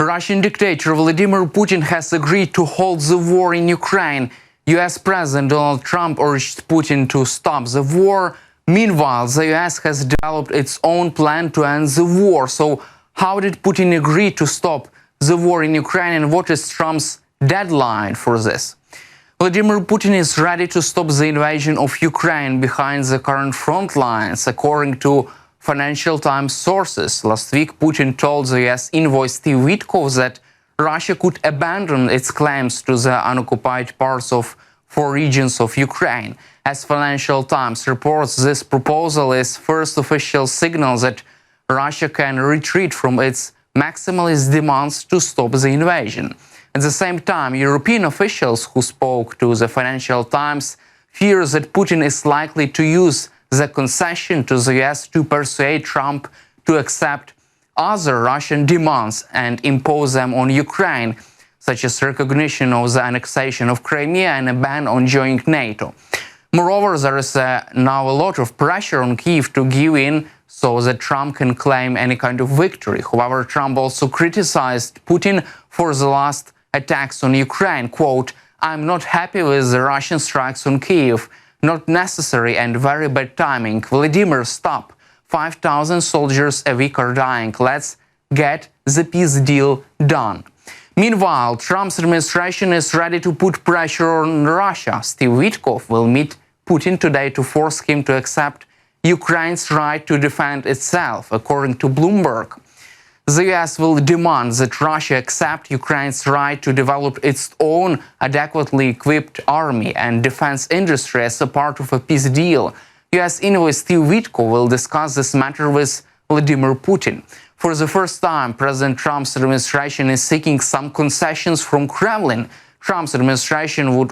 Russian dictator Vladimir Putin has agreed to halt the war in Ukraine. US President Donald Trump urged Putin to stop the war. Meanwhile, the US has developed its own plan to end the war. So how did Putin agree to stop the war in Ukraine, and what is Trump's deadline for this? Vladimir Putin is ready to stop the invasion of Ukraine behind the current front lines, according to Financial Times sources. Last week, Putin told the US envoy Steve Witkoff that Russia could abandon its claims to the unoccupied parts of 4 regions of Ukraine. As Financial Times reports, this proposal is first official signal that Russia can retreat from its maximalist demands to stop the invasion. At the same time, European officials who spoke to the Financial Times fear that Putin is likely to use the concession to the US to persuade Trump to accept other Russian demands and impose them on Ukraine, such as recognition of the annexation of Crimea and a ban on joining NATO. Moreover, there is now a lot of pressure on Kyiv to give in so that Trump can claim any kind of victory. However, Trump also criticized Putin for the last attacks on Ukraine. Quote, "I'm not happy with the Russian strikes on Kyiv. Not necessary and very bad timing. Vladimir, stop. 5,000 soldiers a week are dying. Let's get the peace deal done." Meanwhile, Trump's administration is ready to put pressure on Russia. Steve Witkoff will meet Putin today to force him to accept Ukraine's right to defend itself, according to Bloomberg. The US will demand that Russia accept Ukraine's right to develop its own adequately equipped army and defense industry as a part of a peace deal. US envoy Steve Witkoff will discuss this matter with Vladimir Putin. For the first time, President Trump's administration is seeking some concessions from Kremlin. Trump's administration would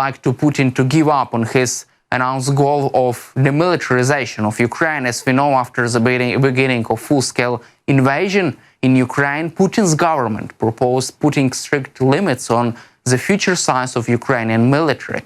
like to Putin to give up on his announced goal of demilitarization of Ukraine. As we know, after the beginning of full-scale invasion in Ukraine, Putin's government proposed putting strict limits on the future size of Ukrainian military.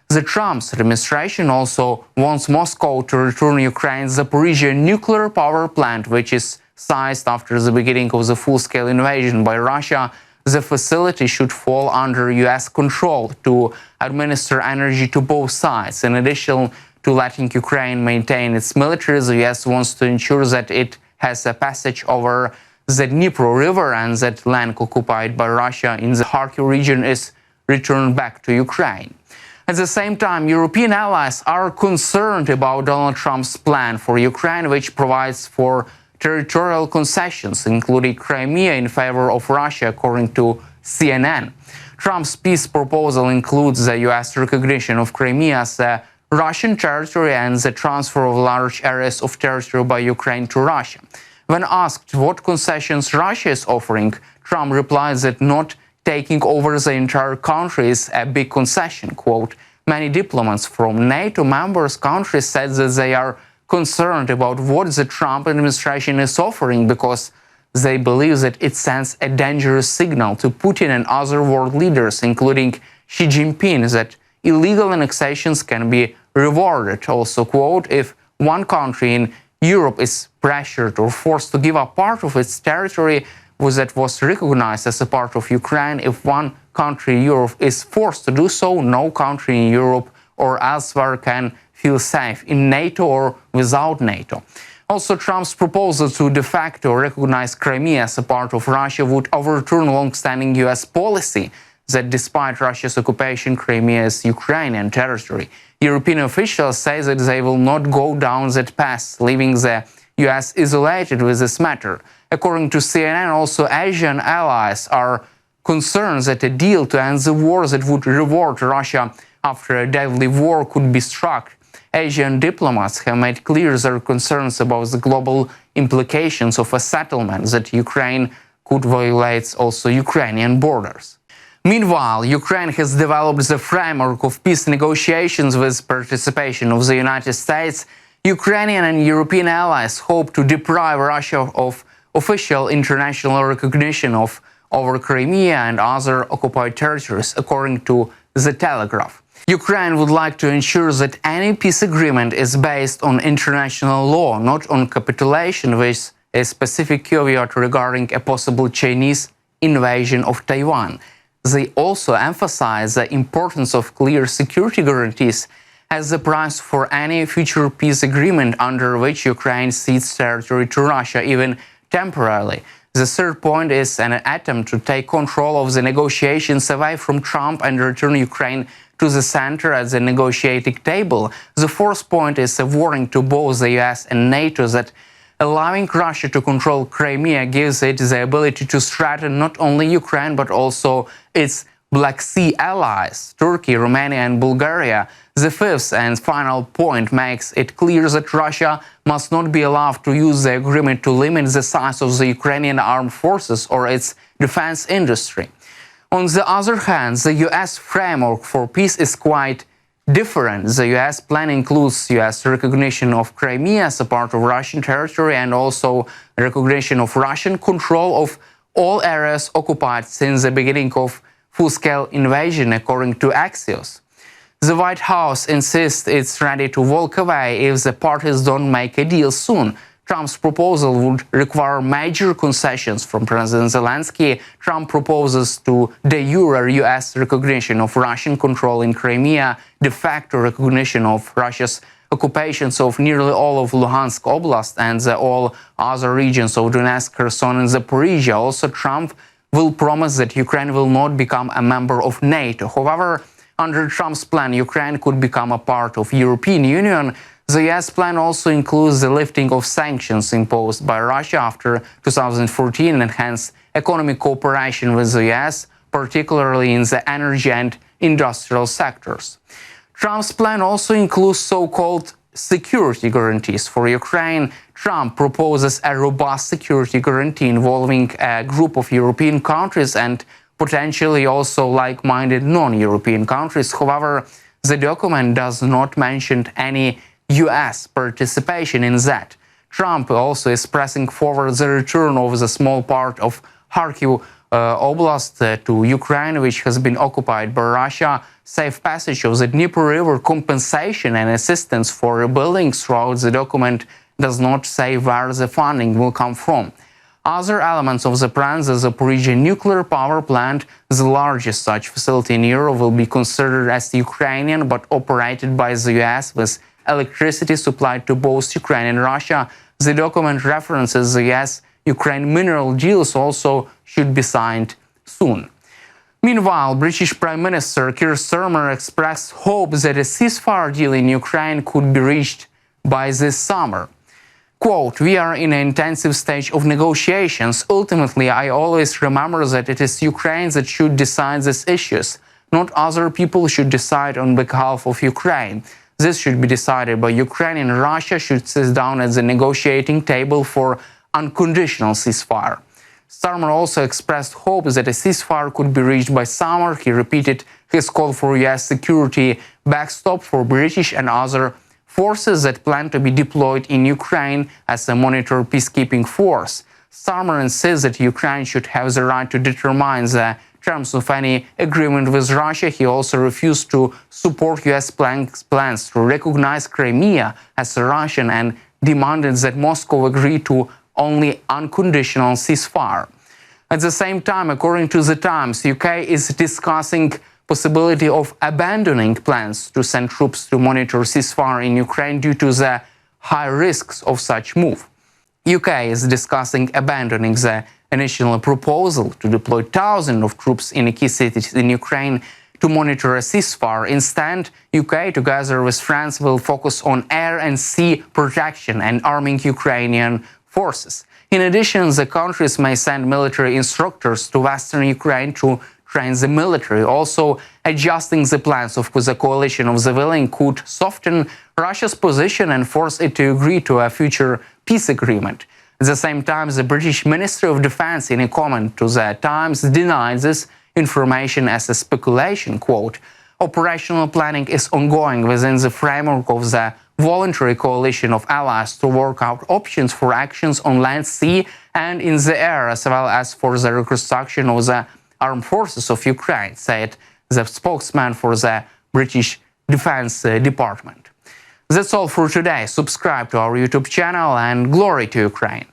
The Trump's administration also wants Moscow to return Ukraine's Zaporizhzhia nuclear power plant, which is sized after the beginning of the full-scale invasion by Russia. The facility should fall under US control to administer energy to both sides. In addition to letting Ukraine maintain its military, the US wants to ensure that it has a passage over the Dnipro River and that land occupied by Russia in the Kharkiv region is returned back to Ukraine. At the same time, European allies are concerned about Donald Trump's plan for Ukraine, which provides for territorial concessions, including Crimea, in favor of Russia, according to CNN. Trump's peace proposal includes the US recognition of Crimea as a Russian territory and the transfer of large areas of territory by Ukraine to Russia. When asked what concessions Russia is offering, Trump replied that not taking over the entire country is a big concession. Quote, "Many diplomats from NATO members countries said that they are concerned about what the Trump administration is offering because they believe that it sends a dangerous signal to Putin and other world leaders, including Xi Jinping, that illegal annexations can be rewarded." Also, quote, "If one country in Europe is pressured or forced to give up part of its territory that was recognized as a part of Ukraine, if one country in Europe is forced to do so, no country in Europe or elsewhere can feel safe in NATO or without NATO." Also, Trump's proposal to de facto recognize Crimea as a part of Russia would overturn long-standing US policy that despite Russia's occupation, Crimea is Ukrainian territory. European officials say that they will not go down that path, leaving the US isolated with this matter. According to CNN, also Asian allies are concerned that a deal to end the war that would reward Russia after a deadly war could be struck. Asian diplomats have made clear their concerns about the global implications of a settlement that Ukraine could violate also Ukrainian borders. Meanwhile, Ukraine has developed the framework of peace negotiations with participation of the United States. Ukrainian and European allies hope to deprive Russia of official international recognition of over Crimea and other occupied territories, according to The Telegraph. Ukraine would like to ensure that any peace agreement is based on international law, not on capitulation with a specific caveat regarding a possible Chinese invasion of Taiwan. They also emphasize the importance of clear security guarantees as the price for any future peace agreement under which Ukraine cedes territory to Russia, even temporarily. The third point is an attempt to take control of the negotiations away from Trump and return Ukraine to the center at the negotiating table. The fourth point is a warning to both the US and NATO that allowing Russia to control Crimea gives it the ability to threaten not only Ukraine but also its Black Sea allies, Turkey, Romania and Bulgaria. The fifth and final point makes it clear that Russia must not be allowed to use the agreement to limit the size of the Ukrainian armed forces or its defense industry. On the other hand, the US framework for peace is quite different. The US plan includes US recognition of Crimea as a part of Russian territory and also recognition of Russian control of all areas occupied since the beginning of full-scale invasion, according to Axios. The White House insists it's ready to walk away if the parties don't make a deal soon. Trump's proposal would require major concessions from President Zelensky. Trump proposes to de jure US recognition of Russian control in Crimea, de facto recognition of Russia's occupations of nearly all of Luhansk Oblast and all other regions of Donetsk, Kherson and Zaporizhia. Also, Trump will promise that Ukraine will not become a member of NATO. However, under Trump's plan, Ukraine could become a part of European Union. The US plan also includes the lifting of sanctions imposed by Russia after 2014 and enhanced economic cooperation with the US, particularly in the energy and industrial sectors. Trump's plan also includes so-called security guarantees for Ukraine. Trump proposes a robust security guarantee involving a group of European countries and potentially also like-minded non-European countries. However, the document does not mention any US participation in that. Trump also is pressing forward the return of the small part of Kharkiv Oblast to Ukraine, which has been occupied by Russia, safe passage of the Dnieper River, compensation and assistance for rebuilding. Throughout the document does not say where the funding will come from. Other elements of the plan, the Zaporizhia nuclear power plant, the largest such facility in Europe, will be considered as Ukrainian but operated by the US with electricity supplied to both Ukraine and Russia. The document references the US-Ukraine mineral deals also should be signed soon. Meanwhile, British Prime Minister Keir Starmer expressed hope that a ceasefire deal in Ukraine could be reached by this summer. Quote, "We are in an intensive stage of negotiations. Ultimately, I always remember that it is Ukraine that should decide these issues. Not other people should decide on behalf of Ukraine. This should be decided by Ukraine, and Russia should sit down at the negotiating table for unconditional ceasefire." Starmer also expressed hope that a ceasefire could be reached by summer. He repeated his call for US security backstop for British and other forces that plan to be deployed in Ukraine as a monitor peacekeeping force. Starmer insists that Ukraine should have the right to determine the terms of any agreement with Russia. He also refused to support US plans to recognize Crimea as a Russian and demanded that Moscow agree to only unconditional ceasefire. At the same time, according to the Times, UK is discussing possibility of abandoning plans to send troops to monitor ceasefire in Ukraine due to the high risks of such move. UK is discussing abandoning the initial proposal to deploy thousands of troops in key cities in Ukraine to monitor a ceasefire. Instead, UK, together with France, will focus on air and sea protection and arming Ukrainian forces. In addition, the countries may send military instructors to western Ukraine to train the military. Also, adjusting the plans of the coalition of the willing could soften Russia's position and force it to agree to a future peace agreement. At the same time, the British Ministry of Defense, in a comment to the Times, denied this information as a speculation. Quote, "Operational planning is ongoing within the framework of the voluntary coalition of allies to work out options for actions on land, sea, and in the air, as well as for the reconstruction of the armed forces of Ukraine," said the spokesman for the British Defense Department. That's all for today. Subscribe to our YouTube channel and glory to Ukraine.